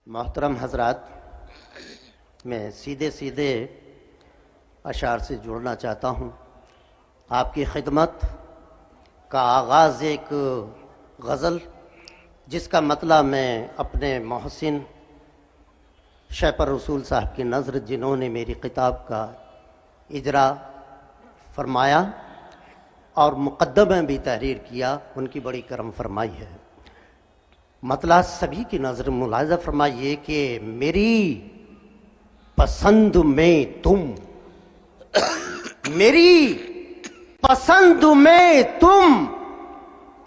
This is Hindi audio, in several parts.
मोहतरम हजरात, मैं सीधे सीधे अशार से जुड़ना चाहता हूँ। आपकी खिदमत का आगाज़ एक गज़ल जिसका मतलब मैं अपने मोहसिन शैपर रसूल साहब की नज़र जिन्होंने मेरी किताब का इजरा फरमाया और मुक़द्दमे भी तहरीर किया, उनकी बड़ी करम फरमाई है। मतलब सभी की नज़र मुलाज़ा फरमाइए कि मेरी पसंद में तुम, मेरी पसंद में तुम,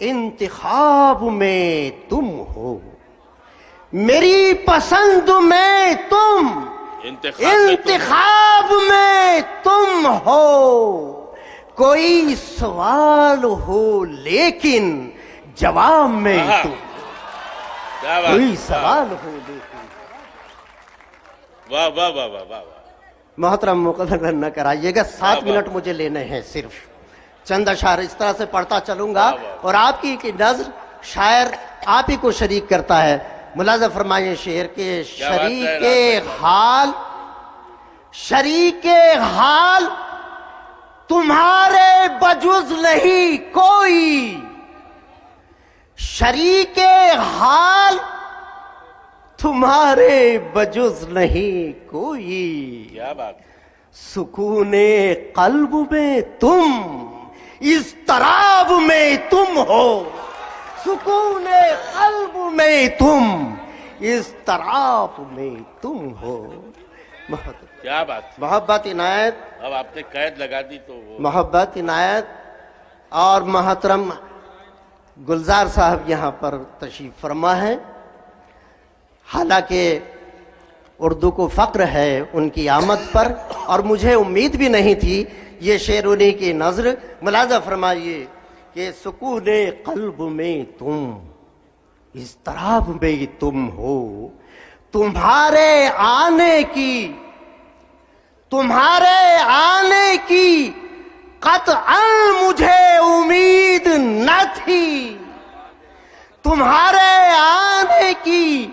इंतखाब में तुम हो। मेरी पसंद में तुम, इंतखाब में तुम हो। कोई सवाल हो लेकिन जवाब में तुम, कोई सवाल हो लेकिन। वाह वाह वाह वाह वाह। मोहतरम मुकद्दर न कराइएगा, 7 मिनट मुझे लेने हैं, सिर्फ चंद अशार इस तरह से पढ़ता चलूंगा और आपकी की नज़र शायर आप ही को शरीक करता है। मुलाज़ा फरमाइए शेर के शरीके हाल, शरीके हाल तुम्हारे बजुज नहीं कोई। शरीके हाल तुम्हारे बजुज नहीं कोई। क्या बात। सुकूने कल्ब में तुम, इज़्तिराब में तुम हो। सुकूने कल्ब में तुम, इज़्तिराब में तुम हो। क्या बात। मोहब्बत इनायत, अब आपने कैद लगा दी तो वो। मोहब्बत इनायत और मोहतरम गुलजार साहब यहाँ पर तशरीफ फरमा है। हालांकि उर्दू को फ़क्र है उनकी आमद पर और मुझे उम्मीद भी नहीं थी। ये शेर उन्हीं की नज़र। मुलाज़ा फरमाइए कि सुकूने क़ल्ब में तुम, इज़्तिराब में तुम हो। तुम्हारे आने की, तुम्हारे आने की क़त्अन मुझे उम्मीद न थी। तुम्हारे आने की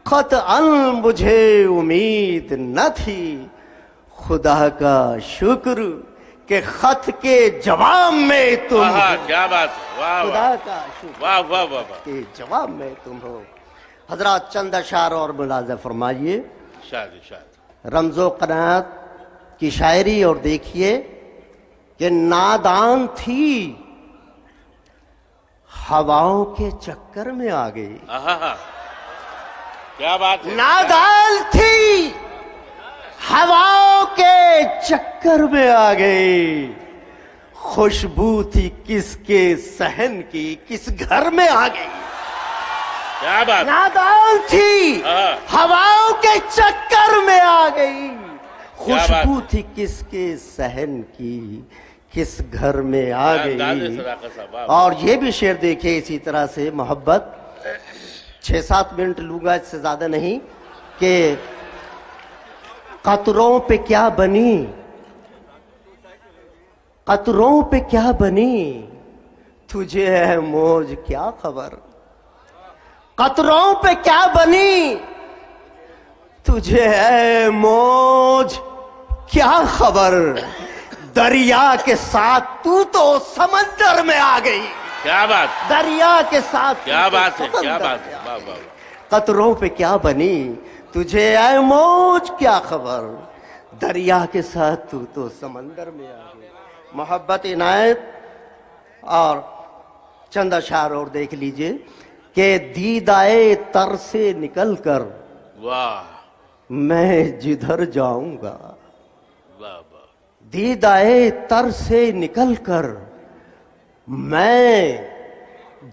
क़त्अन मुझे उम्मीद न थी। खुदा का शुक्र के खत के जवाब में तुम हो। क्या बात। वाह खुदा का शुक्र वाह वाह वाह वाह। के जवाब में तुम हो। हजरात चंद अशार और मुलाज़ा फरमाइए। शाद शाद। रमज़ो क़नात की शायरी और देखिए कि नादान थी, हवाओं के चक्कर में आ गई। क्या बात है। नादान थी, हवाओं के चक्कर में आ गई। खुशबू थी किसके सहन की, किस घर में आ गई। क्या बात। नादान थी, हवाओं के चक्कर में आ गई। खुशबू थी किसके सहन की, किस घर में आ गई। और ये भी शेर देखिए इसी तरह से। मोहब्बत 6-7 मिनट लूंगा, इससे ज्यादा नहीं। कि कतरों पे क्या बनी, कतरों पे क्या बनी, तुझे है मौज क्या खबर। कतरों पे क्या बनी, तुझे है मौज क्या खबर। दरिया के साथ तू तो समंदर में आ गई। क्या बात। दरिया के साथ क्या बात है। क्या बात है। वाह वाह। कतरों पे क्या बनी, तुझे है मौज क्या खबर। दरिया के साथ तू तो समंदर में आ गई। मोहब्बत इनायत और चंद अशार और देख लीजिए कि दीदाए तर से निकल कर वाह मैं जिधर जाऊंगा। वाह वाह। दीदाए तर से निकल कर मैं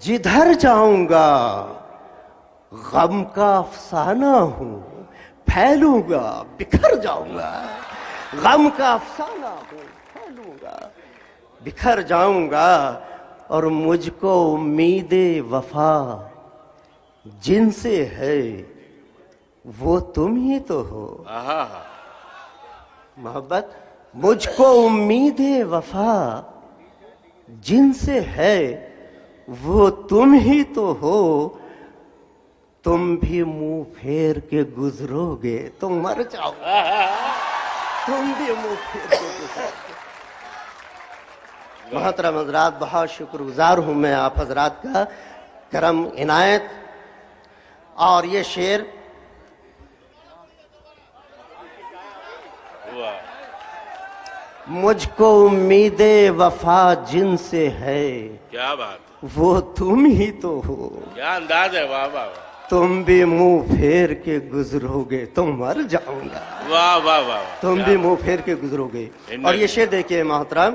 जिधर जाऊंगा। गम का अफसाना हूं, फैलूंगा बिखर जाऊंगा। गम का अफसाना हूं, फैलूंगा बिखर जाऊंगा। और मुझको उम्मीदे वफा जिनसे है वो तुम ही तो हो। मोहब्बत, मुझको उम्मीदे वफा जिनसे है वो तुम ही तो हो। तुम भी मुंह फेर के गुजरोगे तो मर जाओगे, तुम भी मुंह फेर के गुजरोगे। मोहतरम हजरात, बहुत शुक्रगुजार हूं मैं आप हजरात का करम इनायत। और ये शेर मुझको उम्मीदे वफा जिनसे है, क्या बात है, वो तुम ही तो हो। क्या अंदाज है, वाह वाह वाह, तुम भी मुंह फेर के गुजरोगे तो मर जाऊंगा, वाह वाह वाह, तुम भी मुंह फेर के गुजरोगे। और ये शेर देखिए मोहतरम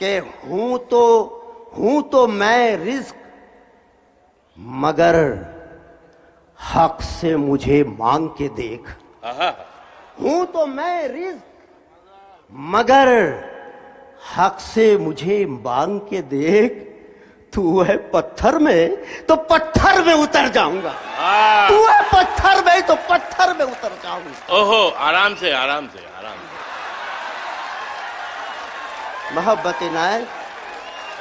कि हूं तो मैं रिस्क मगर हक से मुझे मांग के देख। हूं तो मैं रिस्क मगर हक से मुझे मांग के देख, तू है पत्थर में तो पत्थर में उतर जाऊंगा, तू है पत्थर में तो पत्थर में उतर जाऊंगा। ओहो, आराम से आराम से आराम से। मोहब्बत इनायत,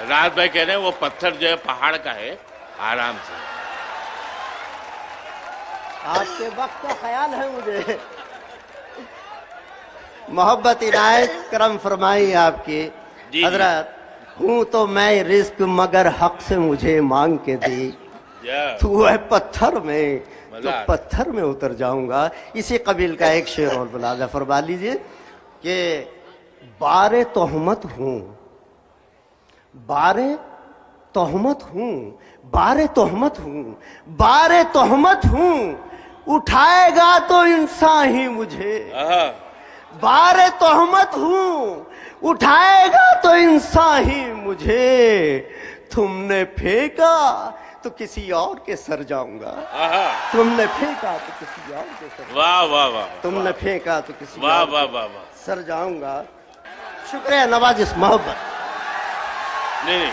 राज भाई कह रहे हैं वो पत्थर जो है पहाड़ का है, आराम से। आपके वक्त का ख्याल है मुझे। मोहब्बत इनायत करम फरमाई आपकी हजरत। हूं तो मैं रिस्क मगर हक से मुझे मांग के दी, तू है पत्थर में तो पत्थर में उतर जाऊंगा। इसी कबील का एक शेर और बुलादा फरमा लीजिए कि बारे तोहमत हूं, बारे तोहमत हूं, बारे तोहमत हूं, बारे तोहमत हूं, उठाएगा तो इंसान ही मुझे। बारे तोहमत हूं, उठाएगा तो इंसान ही मुझे। तुमने फेंका तो किसी और के सर जाऊंगा, तुमने फेंका तो किसी और के सर, वाह वाह वाह, तुमने फेंका तो किसी वाह और वाह के वाह वाह, सर जाऊंगा। शुक्रिया नवाजिश मोहब्बत। नहीं नहीं